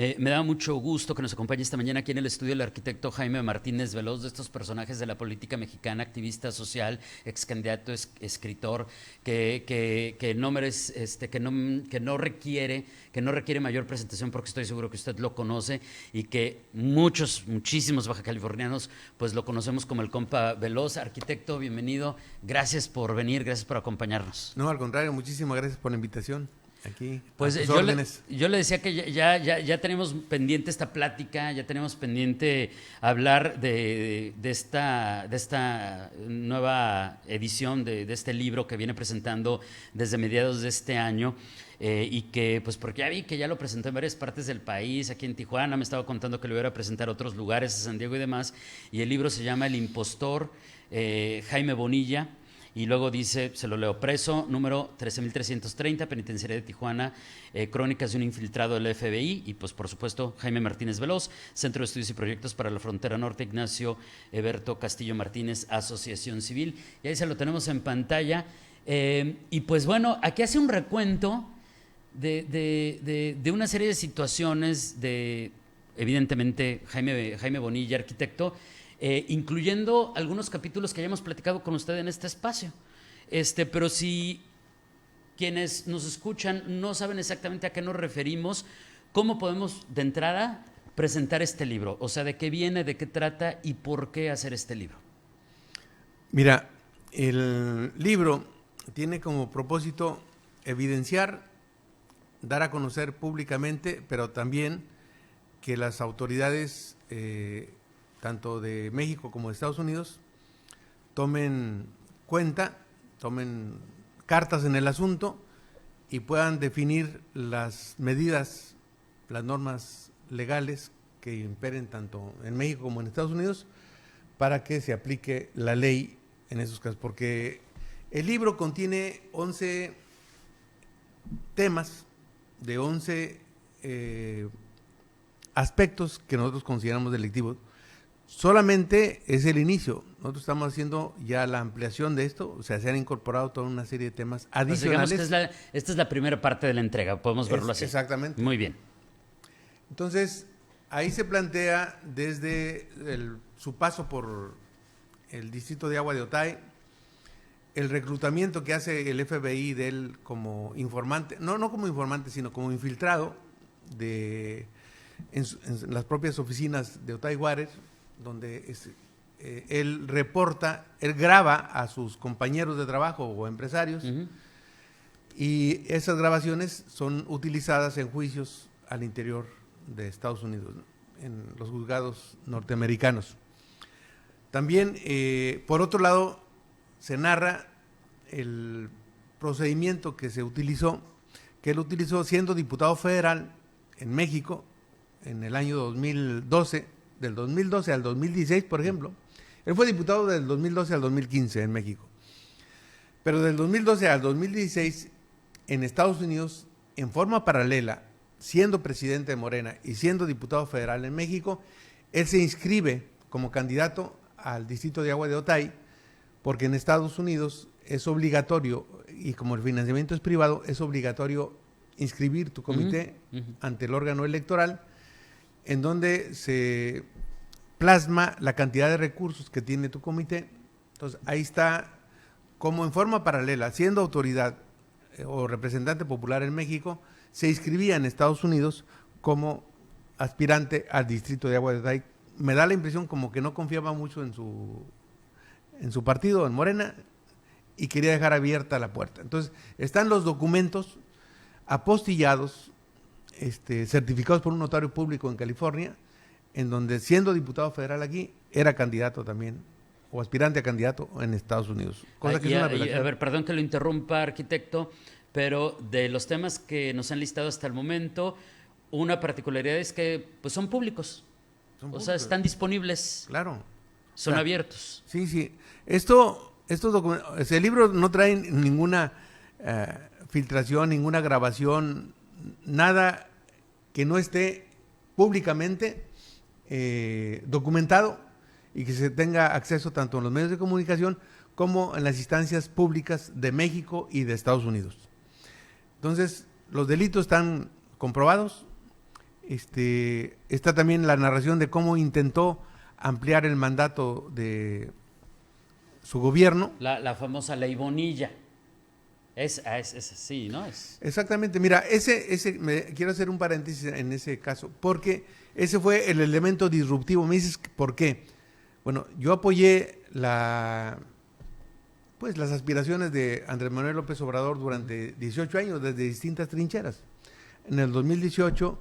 Me da mucho gusto que nos acompañe esta mañana aquí en el estudio el arquitecto Jaime Martínez Veloz, de estos personajes de la política mexicana, activista social, ex candidato, escritor, que no merece, que no requiere mayor presentación, porque estoy seguro que usted lo conoce y que muchísimos bajacalifornianos pues lo conocemos como el compa Veloz. Arquitecto, bienvenido, gracias por venir, gracias por acompañarnos. No, al contrario, muchísimas gracias por la invitación. Aquí, Pues a tus órdenes. yo le decía que ya tenemos pendiente esta plática, ya tenemos pendiente hablar de esta nueva edición de este libro que viene presentando desde mediados de este año. Y que, pues porque ya vi que ya lo presentó en varias partes del país, aquí en Tijuana, me estaba contando que lo iba a presentar a otros lugares, a San Diego y demás, y el libro se llama El Impostor, Jaime Bonilla. Y luego dice, se lo leo: preso número 13.330, penitenciaria de Tijuana, crónicas de un infiltrado del FBI. Y pues por supuesto Jaime Martínez Veloz, Centro de Estudios y Proyectos para la Frontera Norte, Ignacio Eberto Castillo Martínez, Asociación Civil. Y ahí se lo tenemos en pantalla. Y pues bueno, aquí hace un recuento de una serie de situaciones de, evidentemente, Jaime Bonilla, arquitecto, incluyendo algunos capítulos que hayamos platicado con usted en este espacio. Pero si quienes nos escuchan no saben exactamente a qué nos referimos, ¿cómo podemos de entrada presentar este libro? O sea, ¿de qué viene, de qué trata y por qué hacer este libro? Mira, el libro tiene como propósito evidenciar, dar a conocer públicamente, pero también que las autoridades tanto de México como de Estados Unidos tomen cuenta, tomen cartas en el asunto y puedan definir las medidas, las normas legales que imperen tanto en México como en Estados Unidos para que se aplique la ley en esos casos. Porque el libro contiene 11 temas de 11 aspectos que nosotros consideramos delictivos. Solamente es el inicio. Nosotros estamos haciendo ya la ampliación de esto, o sea, se han incorporado toda una serie de temas adicionales. Pues digamos que esta es la primera parte de la entrega, podemos verlo así. Exactamente. Muy bien. Entonces, ahí se plantea desde su paso por el distrito de Agua de Otay, el reclutamiento que hace el FBI de él como informante, no como informante, sino como infiltrado en las propias oficinas de Otay Juárez, donde él reporta, él graba a sus compañeros de trabajo o empresarios, y esas grabaciones son utilizadas en juicios al interior de Estados Unidos, ¿no?, en los juzgados norteamericanos. También, por otro lado, se narra el procedimiento que se utilizó, que él utilizó siendo diputado federal en México en el año 2012, del 2012 al 2016, por ejemplo. Él fue diputado del 2012 al 2015 en México. Pero del 2012 al 2016, en Estados Unidos, en forma paralela, siendo presidente de Morena y siendo diputado federal en México, él se inscribe como candidato al distrito de Agua de Otay, porque en Estados Unidos es obligatorio, y como el financiamiento es privado, es obligatorio inscribir tu comité ante el órgano electoral, en donde se plasma la cantidad de recursos que tiene tu comité. Entonces, ahí está, como en forma paralela, siendo autoridad o representante popular en México, se inscribía en Estados Unidos como aspirante al distrito de Agua de Otay. Me da la impresión como que no confiaba mucho en su partido, en Morena, y quería dejar abierta la puerta. Entonces, están los documentos apostillados, certificados por un notario público en California, en donde, siendo diputado federal aquí, era candidato también, o aspirante a candidato en Estados Unidos. Cosa que es una a ver, perdón que lo interrumpa, arquitecto, pero de los temas que nos han listado hasta el momento, una particularidad es que pues son públicos. O sea, están disponibles. Claro. Son abiertos. Sí. Estos documentos, el libro no trae ninguna filtración, ninguna grabación, nada que no esté públicamente documentado y que se tenga acceso tanto en los medios de comunicación como en las instancias públicas de México y de Estados Unidos. Entonces, los delitos están comprobados, Está también la narración de cómo intentó ampliar el mandato de su gobierno. La famosa ley Bonilla. Es sí, ¿no? Exactamente, mira, quiero hacer un paréntesis en ese caso, porque ese fue el elemento disruptivo. Me dices, ¿por qué? Bueno, yo apoyé las aspiraciones de Andrés Manuel López Obrador durante 18 años, desde distintas trincheras. En el 2018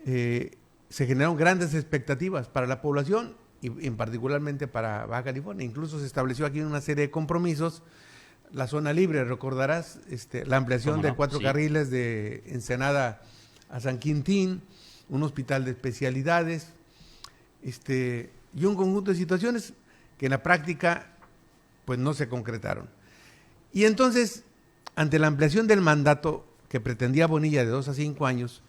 se generaron grandes expectativas para la población y en particularmente para Baja California. Incluso se estableció aquí una serie de compromisos. La zona libre, recordarás, la ampliación de 4 carriles de Ensenada a San Quintín, un hospital de especialidades, y un conjunto de situaciones que en la práctica pues no se concretaron. Y entonces, ante la ampliación del mandato que pretendía Bonilla de 2 a 5 años,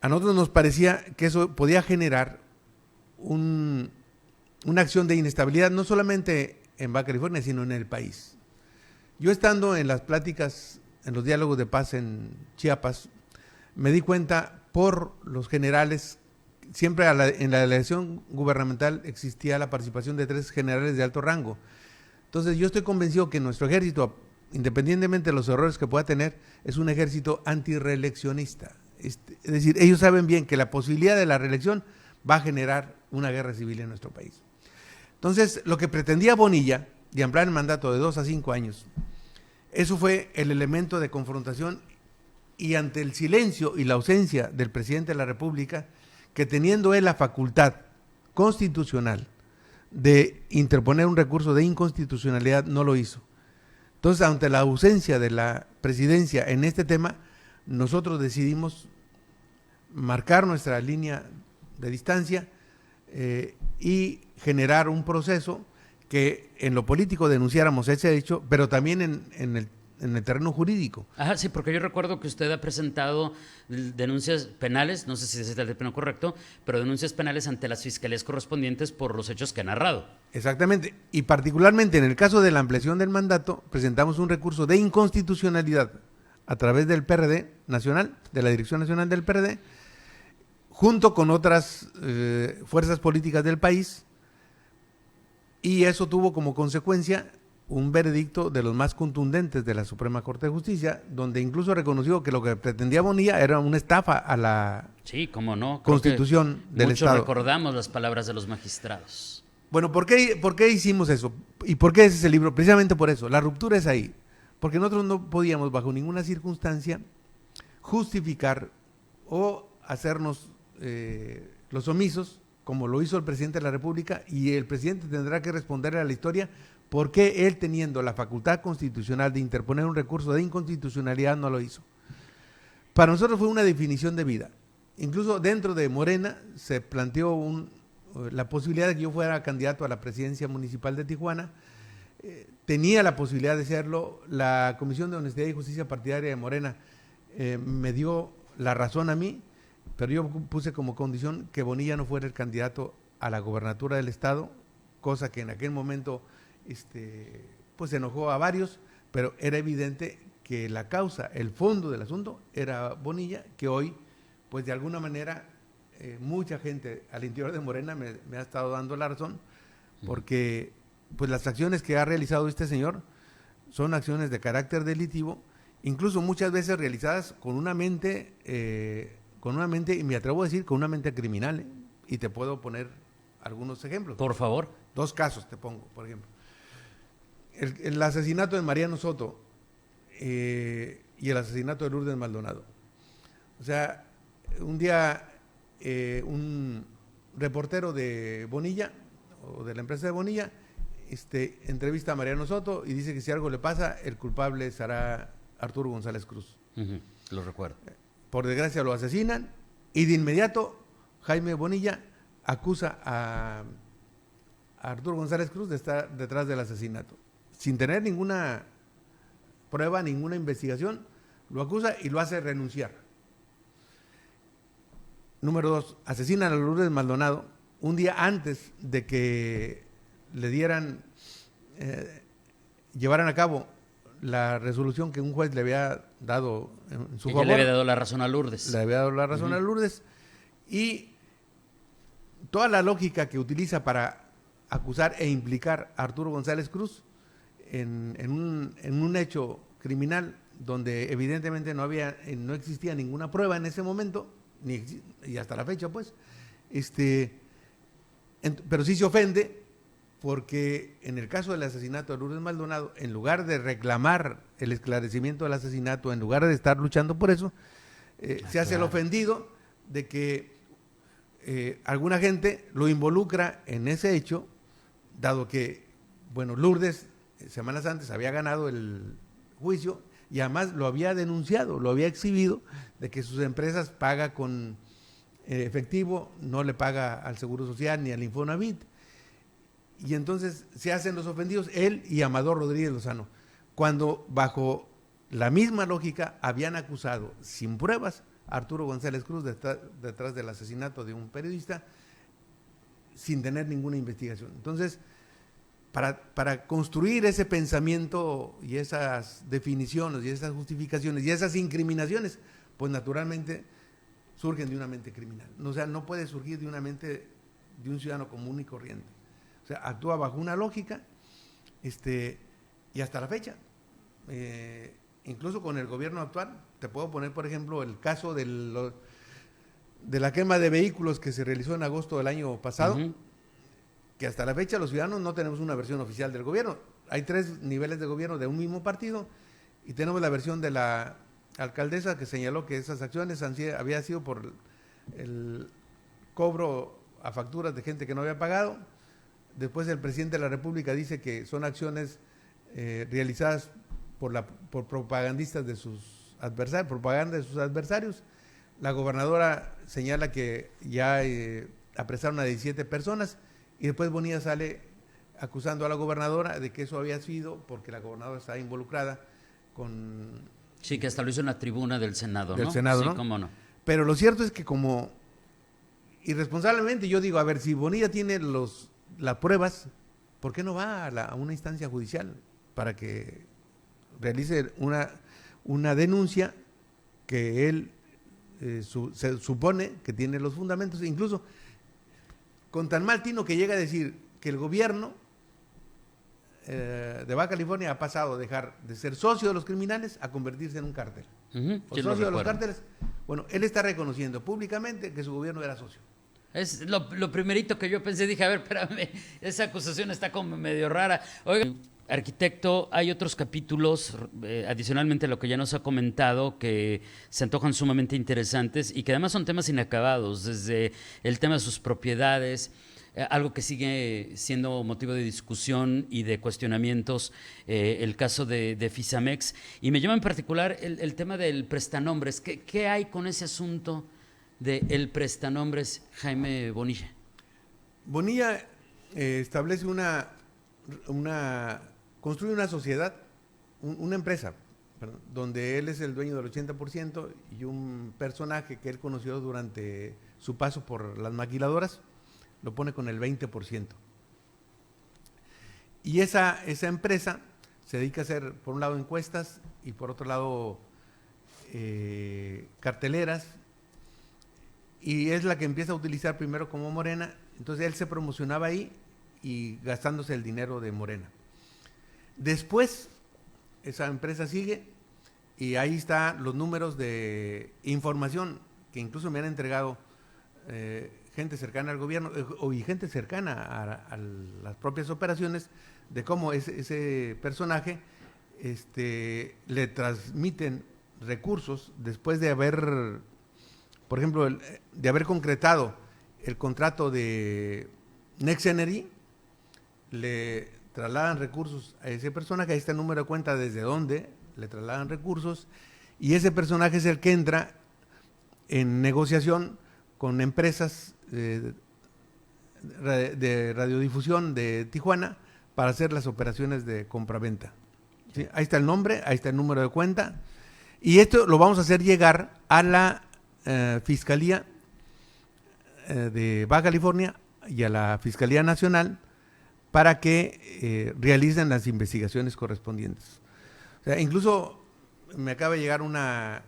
a nosotros nos parecía que eso podía generar una acción de inestabilidad, no solamente en Baja California, sino en el país. Yo estando en las pláticas, en los diálogos de paz en Chiapas, me di cuenta por los generales, siempre en la delegación gubernamental existía la participación de 3 generales de alto rango. Entonces yo estoy convencido que nuestro ejército, independientemente de los errores que pueda tener, es un ejército antirreeleccionista. Es decir, ellos saben bien que la posibilidad de la reelección va a generar una guerra civil en nuestro país. Entonces, lo que pretendía Bonilla, de ampliar el mandato de 2 a 5 años, eso fue el elemento de confrontación, y ante el silencio y la ausencia del presidente de la República, que teniendo él la facultad constitucional de interponer un recurso de inconstitucionalidad, no lo hizo. Entonces, ante la ausencia de la presidencia en este tema, nosotros decidimos marcar nuestra línea de distancia y generar un proceso que en lo político denunciáramos ese hecho, pero también en el terreno jurídico. Ajá, sí, porque yo recuerdo que usted ha presentado denuncias penales, no sé si es el término correcto, pero denuncias penales ante las fiscalías correspondientes por los hechos que ha narrado. Exactamente, y particularmente en el caso de la ampliación del mandato, presentamos un recurso de inconstitucionalidad a través del PRD nacional, de la Dirección Nacional del PRD, junto con otras fuerzas políticas del país, y eso tuvo como consecuencia un veredicto de los más contundentes de la Suprema Corte de Justicia, donde incluso reconoció que lo que pretendía Bonilla era una estafa a la Constitución del Estado. Muchos recordamos las palabras de los magistrados. Bueno, ¿por qué hicimos eso? ¿Y por qué es ese libro? Precisamente por eso, la ruptura es ahí, porque nosotros no podíamos bajo ninguna circunstancia justificar o hacernos los omisos, como lo hizo el presidente de la República, y el presidente tendrá que responderle a la historia por qué él, teniendo la facultad constitucional de interponer un recurso de inconstitucionalidad, no lo hizo. Para nosotros fue una definición de vida. Incluso dentro de Morena se planteó la posibilidad de que yo fuera candidato a la presidencia municipal de Tijuana. Tenía la posibilidad de serlo. La Comisión de Honestidad y Justicia Partidaria de Morena me dio la razón a mí, pero yo puse como condición que Bonilla no fuera el candidato a la gobernatura del estado, cosa que en aquel momento pues enojó a varios, pero era evidente que la causa, el fondo del asunto era Bonilla, que hoy pues de alguna manera mucha gente al interior de Morena me ha estado dando la razón, porque pues las acciones que ha realizado este señor son acciones de carácter delictivo, incluso muchas veces realizadas con una mente, y me atrevo a decir, con una mente criminal, y te puedo poner algunos ejemplos. Por favor. 2 casos te pongo, por ejemplo. El asesinato de Mariano Soto y el asesinato de Lourdes Maldonado. O sea, un día un reportero de Bonilla, o de la empresa de Bonilla, entrevista a Mariano Soto y dice que si algo le pasa, el culpable será Arturo González Cruz. Lo recuerdo. Por desgracia lo asesinan y de inmediato Jaime Bonilla acusa a Arturo González Cruz de estar detrás del asesinato. Sin tener ninguna prueba, ninguna investigación, lo acusa y lo hace renunciar. Número 2, asesinan a Lourdes Maldonado un día antes de que le llevaran a cabo la resolución que un juez le había dado en su favor. Le había dado la razón a Lourdes. Le había dado la razón a Lourdes. Y toda la lógica que utiliza para acusar e implicar a Arturo González Cruz en un hecho criminal donde evidentemente no existía ninguna prueba en ese momento, y hasta la fecha, pues, pero sí se ofende porque en el caso del asesinato de Lourdes Maldonado, en lugar de reclamar el esclarecimiento del asesinato, en lugar de estar luchando por eso, se hace el ofendido de que alguna gente lo involucra en ese hecho, dado que, bueno, Lourdes semanas antes había ganado el juicio y además lo había denunciado, lo había exhibido, de que sus empresas paga con efectivo, no le paga al Seguro Social ni al Infonavit. Y entonces se hacen los ofendidos él y Amador Rodríguez Lozano, cuando bajo la misma lógica habían acusado sin pruebas a Arturo González Cruz detrás del asesinato de un periodista sin tener ninguna investigación. Entonces, para construir ese pensamiento y esas definiciones y esas justificaciones y esas incriminaciones, pues naturalmente surgen de una mente criminal. O sea, no puede surgir de una mente de un ciudadano común y corriente. O sea, actúa bajo una lógica, y hasta la fecha, incluso con el gobierno actual, te puedo poner, por ejemplo, el caso de la quema de vehículos que se realizó en agosto del año pasado, que hasta la fecha los ciudadanos no tenemos una versión oficial del gobierno. Hay 3 niveles de gobierno de un mismo partido y tenemos la versión de la alcaldesa que señaló que esas acciones había sido por el cobro a facturas de gente que no había pagado. Después el presidente de la República dice que son acciones realizadas por propagandistas de sus adversarios, propaganda de sus adversarios. La gobernadora señala que ya apresaron a 17 personas y después Bonilla sale acusando a la gobernadora de que eso había sido porque la gobernadora estaba involucrada con... Sí, que hasta lo hizo en la tribuna del Senado, ¿no? Del Senado, sí, ¿no? Cómo no. Pero lo cierto es que como irresponsablemente yo digo, a ver, si Bonilla tiene las pruebas, ¿por qué no va a una instancia judicial para que realice una denuncia que él se supone que tiene los fundamentos? Incluso con tan mal tino que llega a decir que el gobierno de Baja California ha pasado a dejar de ser socio de los criminales a convertirse en un cártel. O socio de los cárteles. Bueno, él está reconociendo públicamente que su gobierno era socio. Es lo primerito que yo pensé, dije, a ver, espérame, esa acusación está como medio rara. Oiga, arquitecto, hay otros capítulos, adicionalmente a lo que ya nos ha comentado, que se antojan sumamente interesantes y que además son temas inacabados, desde el tema de sus propiedades, algo que sigue siendo motivo de discusión y de cuestionamientos, el caso de Fisamex. Y me llama en particular el tema del prestanombres. ¿Qué hay con ese asunto del prestanombres, Jaime Bonilla? Bonilla establece construye una sociedad, una empresa, perdón, donde él es el dueño del 80% y un personaje que él conoció durante su paso por las maquiladoras lo pone con el 20%. Y esa empresa se dedica a hacer, por un lado, encuestas y por otro lado, carteleras, y es la que empieza a utilizar primero como Morena. Entonces él se promocionaba ahí y gastándose el dinero de Morena. Después esa empresa sigue y ahí están los números de información que incluso me han entregado gente cercana al gobierno y gente cercana a las propias operaciones, de cómo ese personaje le transmiten recursos después de haber, por ejemplo, de haber concretado el contrato de Next Energy, le trasladan recursos a ese personaje. Ahí está el número de cuenta desde donde le trasladan recursos, y ese personaje es el que entra en negociación con empresas de radiodifusión de Tijuana para hacer las operaciones de compraventa. ¿Sí? Ahí está el nombre, ahí está el número de cuenta, y esto lo vamos a hacer llegar a la Fiscalía de Baja California y a la Fiscalía Nacional para que realicen las investigaciones correspondientes. O sea, incluso me acaba de llegar una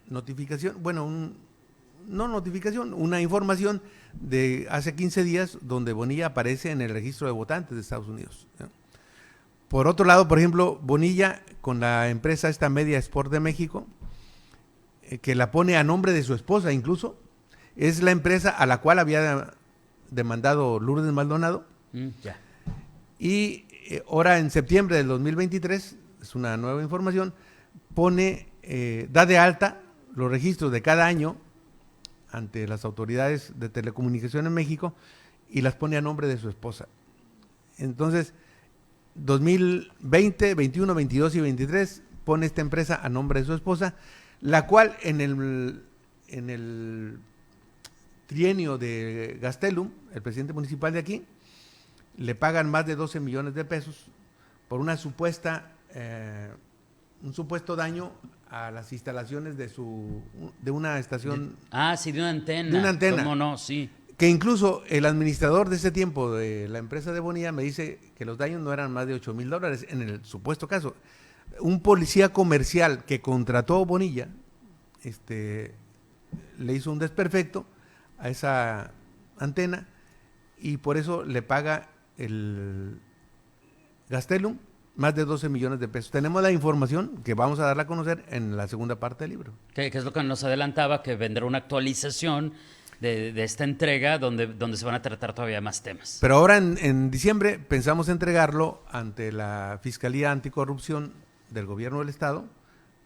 notificación, bueno, no notificación, una información de hace 15 días donde Bonilla aparece en el registro de votantes de Estados Unidos. Por otro lado, por ejemplo, Bonilla con la empresa esta Media Sport de México, que la pone a nombre de su esposa incluso, es la empresa a la cual había demandado Lourdes Maldonado. Ya. Y ahora en septiembre del 2023, es una nueva información, da de alta los registros de cada año ante las autoridades de telecomunicación en México y las pone a nombre de su esposa. Entonces, 2020, 21, 22 y 23 pone esta empresa a nombre de su esposa, la cual en el trienio de Gastelum, el presidente municipal de aquí, le pagan más de 12 millones de pesos por un supuesto daño a las instalaciones de una estación. Sí, de una antena. De una antena. ¿Cómo no? Sí. Que incluso el administrador de ese tiempo de la empresa de Bonilla me dice que los daños no eran más de $8,000 en el supuesto caso. Un policía comercial que contrató Bonilla, le hizo un desperfecto a esa antena y por eso le paga el Gastelum más de 12 millones de pesos. Tenemos la información que vamos a darla a conocer en la segunda parte del libro. Que es lo que nos adelantaba, que vendrá una actualización de esta entrega donde se van a tratar todavía más temas. Pero ahora en diciembre pensamos entregarlo ante la Fiscalía Anticorrupción del Gobierno del Estado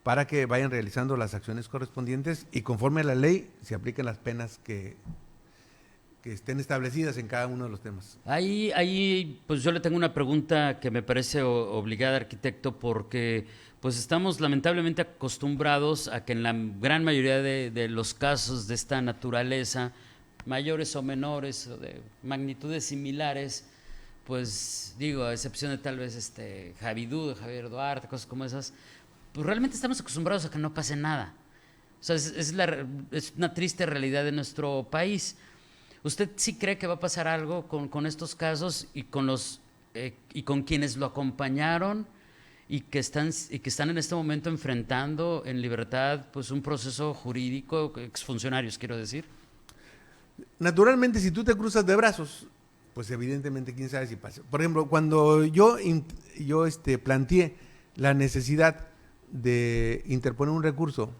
para que vayan realizando las acciones correspondientes y conforme a la ley se apliquen las penas que estén establecidas en cada uno de los temas. Ahí, pues yo le tengo una pregunta que me parece obligada, arquitecto, porque pues estamos lamentablemente acostumbrados a que en la gran mayoría de los casos de esta naturaleza, mayores o menores, o de magnitudes similares, pues digo, a excepción de tal vez Javier Duarte, cosas como esas, pues realmente estamos acostumbrados a que no pase nada. O sea, es una triste realidad de nuestro país. ¿Usted sí cree que va a pasar algo con estos casos y con quienes lo acompañaron y que están en este momento enfrentando en libertad pues un proceso jurídico, exfuncionarios quiero decir? Naturalmente, si tú te cruzas de brazos, pues evidentemente quién sabe si pasa. Por ejemplo, cuando yo planteé la necesidad de interponer un recurso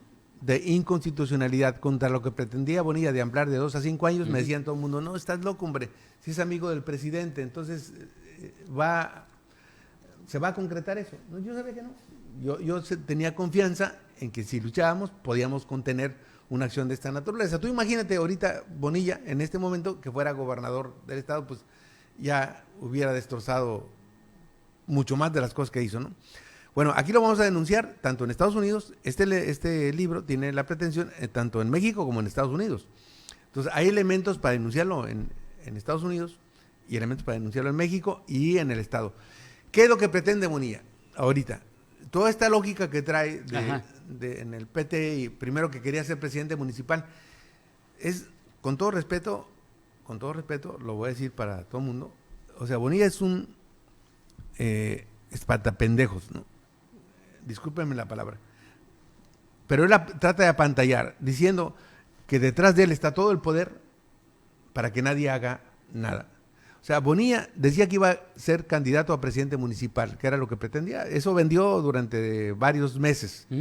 de inconstitucionalidad contra lo que pretendía Bonilla de ampliar de 2 a 5 años, me decían todo el mundo, no, estás loco, hombre, si es amigo del presidente, entonces se va a concretar eso. No, yo sabía que no. Yo tenía confianza en que si luchábamos podíamos contener una acción de esta naturaleza. Tú imagínate ahorita Bonilla, en este momento, que fuera gobernador del estado, pues ya hubiera destrozado mucho más de las cosas que hizo, ¿no? Bueno, aquí lo vamos a denunciar tanto en Estados Unidos, este libro tiene la pretensión tanto en México como en Estados Unidos. Entonces hay elementos para denunciarlo en Estados Unidos y elementos para denunciarlo en México y en el estado. ¿Qué es lo que pretende Bonilla ahorita? Toda esta lógica que trae en el PT y primero que quería ser presidente municipal, es, con todo respeto, lo voy a decir para todo el mundo, o sea, Bonilla es un espantapendejos, ¿no? Discúlpenme la palabra, pero él trata de apantallar diciendo que detrás de él está todo el poder para que nadie haga nada. O sea, Bonilla decía que iba a ser candidato a presidente municipal, que era lo que pretendía. Eso vendió durante varios meses. Sí,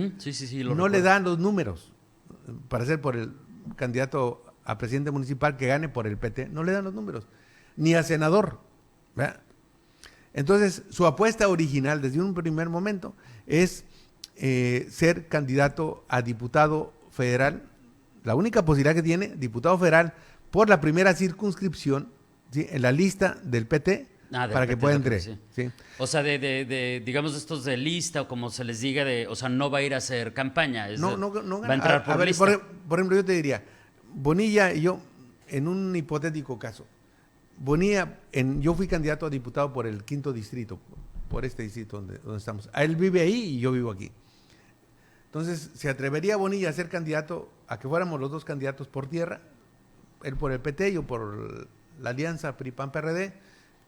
no recuerdo. Le dan los números para ser por el candidato a presidente municipal que gane por el PT. No le dan los números, ni a senador, ¿verdad? Entonces, su apuesta original desde un primer momento es ser candidato a diputado federal, la única posibilidad que tiene, diputado federal, por la primera circunscripción, ¿sí?, en la lista del PT, para que pueda entrar. Sí. ¿Sí? O sea, digamos, estos de lista, o como se les diga, o sea, no va a ir a hacer campaña. No va a entrar por lista. Por ejemplo, yo te diría, Bonilla y yo, en un hipotético caso, Bonilla, yo fui candidato a diputado por el 5º distrito, por este distrito donde estamos. Él vive ahí y yo vivo aquí. Entonces, ¿se atrevería Bonilla a ser candidato, a que fuéramos los dos candidatos por tierra? Él por el PT, yo por la alianza PRI-PAN-PRD,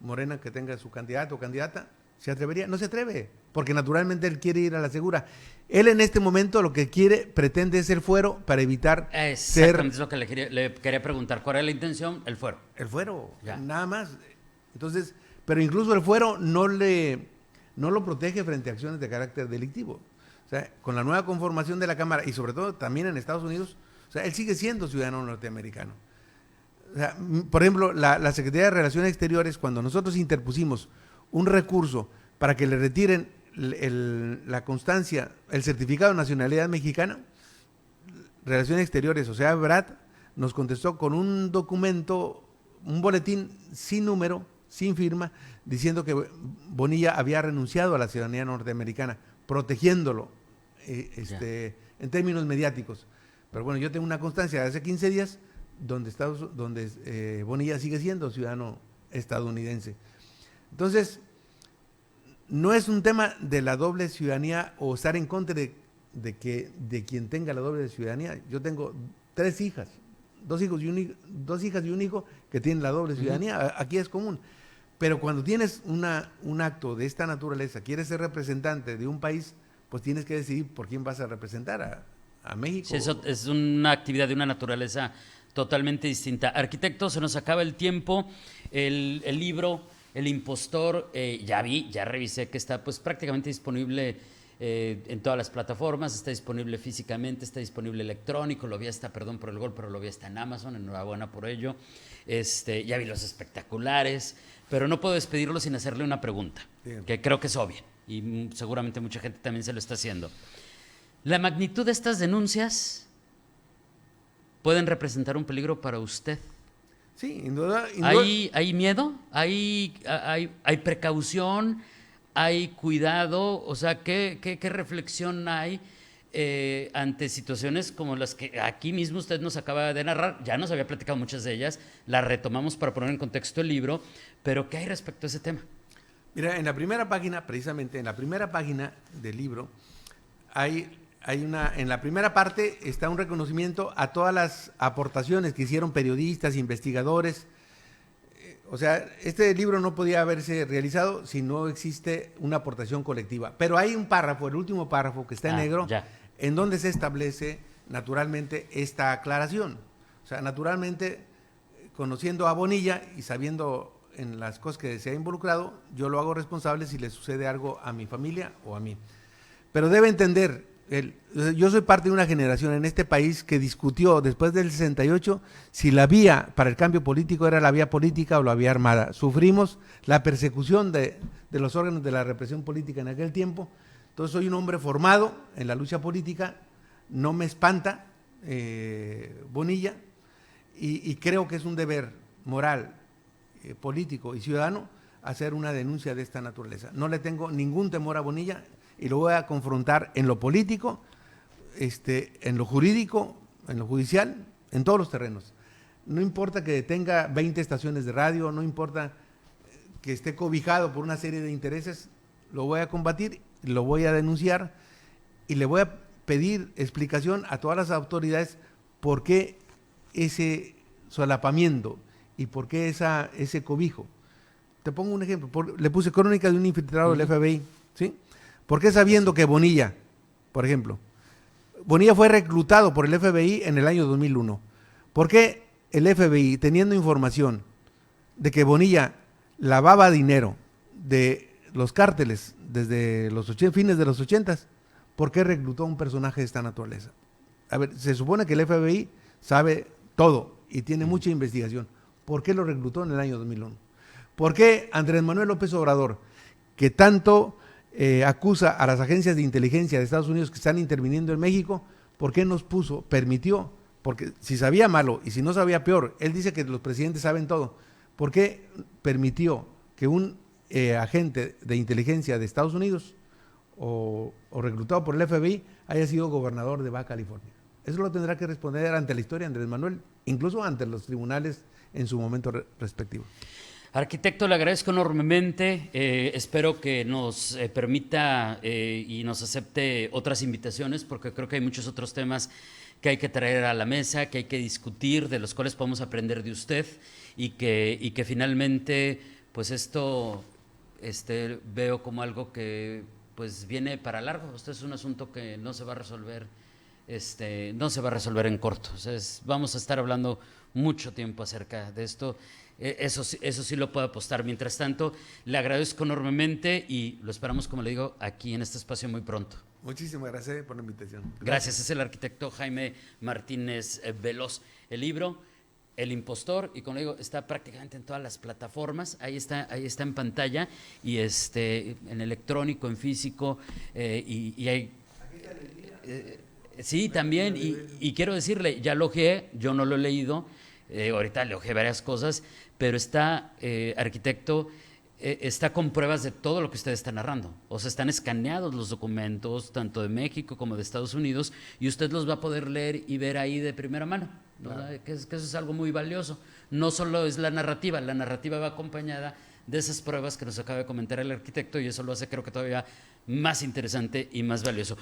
Morena que tenga su candidato o candidata, ¿Se atrevería? No se atreve, porque naturalmente él quiere ir a la segura. Él en este momento lo que pretende ser fuero para evitar Exactamente, es lo que le quería preguntar. ¿Cuál es la intención? El fuero. El fuero, ya. Nada más. Entonces, pero incluso el fuero no lo protege frente a acciones de carácter delictivo. O sea, con la nueva conformación de la Cámara, y sobre todo también en Estados Unidos, o sea, él sigue siendo ciudadano norteamericano. O sea, por ejemplo, la Secretaría de Relaciones Exteriores, cuando nosotros interpusimos un recurso para que le retiren la constancia, el certificado de nacionalidad mexicana, Relaciones Exteriores, o sea, Brad, nos contestó con un documento, un boletín sin número, sin firma, diciendo que Bonilla había renunciado a la ciudadanía norteamericana, protegiéndolo en términos mediáticos. Pero bueno, yo tengo una constancia de hace 15 días donde Bonilla sigue siendo ciudadano estadounidense. Entonces, no es un tema de la doble ciudadanía o estar en contra de quien tenga la doble ciudadanía. Yo tengo 3 hijas, 2 hijos y un hijo que tienen la doble ciudadanía. Aquí es común. Pero cuando tienes un acto de esta naturaleza, quieres ser representante de un país, pues tienes que decidir por quién vas a representar a México. Sí, eso es una actividad de una naturaleza totalmente distinta. Arquitecto, se nos acaba el tiempo. El libro El Impostor, ya revisé que está pues prácticamente disponible en todas las plataformas, está disponible físicamente, está disponible electrónico, lo vi hasta, perdón por el gol, pero lo vi hasta en Amazon, enhorabuena por ello. Ya vi los espectaculares, pero no puedo despedirlo sin hacerle una pregunta, bien, que creo que es obvia y seguramente mucha gente también se lo está haciendo. ¿La magnitud de estas denuncias pueden representar un peligro para usted? Sí, sin duda. ¿Hay miedo? ¿Hay precaución? ¿Hay cuidado? O sea, ¿qué reflexión hay ante situaciones como las que aquí mismo usted nos acaba de narrar? Ya nos había platicado muchas de ellas, las retomamos para poner en contexto el libro, pero ¿qué hay respecto a ese tema? Mira, en la primera página, precisamente en la primera página del libro, en la primera parte está un reconocimiento a todas las aportaciones que hicieron periodistas, investigadores. O sea, este libro no podía haberse realizado si no existe una aportación colectiva. Pero hay un párrafo, el último párrafo que está en negro, en donde se establece naturalmente esta aclaración. O sea, naturalmente, conociendo a Bonilla y sabiendo en las cosas que se ha involucrado, yo lo hago responsable si le sucede algo a mi familia o a mí. Pero debe entender, yo soy parte de una generación en este país que discutió después del 68 si la vía para el cambio político era la vía política o la vía armada. Sufrimos la persecución de los órganos de la represión política en aquel tiempo. Entonces soy un hombre formado en la lucha política, no me espanta Bonilla y creo que es un deber moral, político y ciudadano hacer una denuncia de esta naturaleza. No le tengo ningún temor a Bonilla y lo voy a confrontar en lo político, en lo jurídico, en lo judicial, en todos los terrenos. No importa que tenga 20 estaciones de radio, no importa que esté cobijado por una serie de intereses, lo voy a combatir, lo voy a denunciar y le voy a pedir explicación a todas las autoridades por qué ese solapamiento y por qué ese cobijo. Te pongo un ejemplo, le puse crónica de un infiltrado del FBI, ¿sí? ¿Por qué sabiendo que Bonilla, por ejemplo, Bonilla fue reclutado por el FBI en el año 2001? ¿Por qué el FBI, teniendo información de que Bonilla lavaba dinero de los cárteles desde los fines de los 80s, por qué reclutó a un personaje de esta naturaleza? A ver, se supone que el FBI sabe todo y tiene mucha investigación. ¿Por qué lo reclutó en el año 2001? ¿Por qué Andrés Manuel López Obrador, que tanto acusa a las agencias de inteligencia de Estados Unidos que están interviniendo en México, por qué nos permitió? Porque si sabía malo y si no sabía peor, él dice que los presidentes saben todo. ¿Por qué permitió que un agente de inteligencia de Estados Unidos o reclutado por el FBI haya sido gobernador de Baja California? Eso lo tendrá que responder ante la historia Andrés Manuel, incluso ante los tribunales en su momento respectivo. Arquitecto, le agradezco enormemente, espero que nos permita y nos acepte otras invitaciones, porque creo que hay muchos otros temas que hay que traer a la mesa, que hay que discutir, de los cuales podemos aprender de usted y que finalmente pues esto veo como algo que pues viene para largo. Esto es un asunto que no se va a resolver, no se va a resolver en corto. O sea, vamos a estar hablando mucho tiempo acerca de esto. Eso sí lo puedo apostar. Mientras tanto, le agradezco enormemente y lo esperamos, como le digo, aquí en este espacio muy pronto. Muchísimas gracias por la invitación. Gracias. Es el arquitecto Jaime Martínez Veloz. El libro El Impostor, y como le digo, está prácticamente en todas las plataformas. Ahí está en pantalla, y en electrónico, en físico, y hay... sí, también, y quiero decirle, ya lo ojeé, yo no lo he leído, ahorita le ojeé varias cosas, pero está, arquitecto, está con pruebas de todo lo que usted está narrando. O sea, están escaneados los documentos, tanto de México como de Estados Unidos, y usted los va a poder leer y ver ahí de primera mano, ¿no? Claro. Que eso es algo muy valioso. No solo es la narrativa va acompañada de esas pruebas que nos acaba de comentar el arquitecto, y eso lo hace, creo que todavía más interesante y más valioso.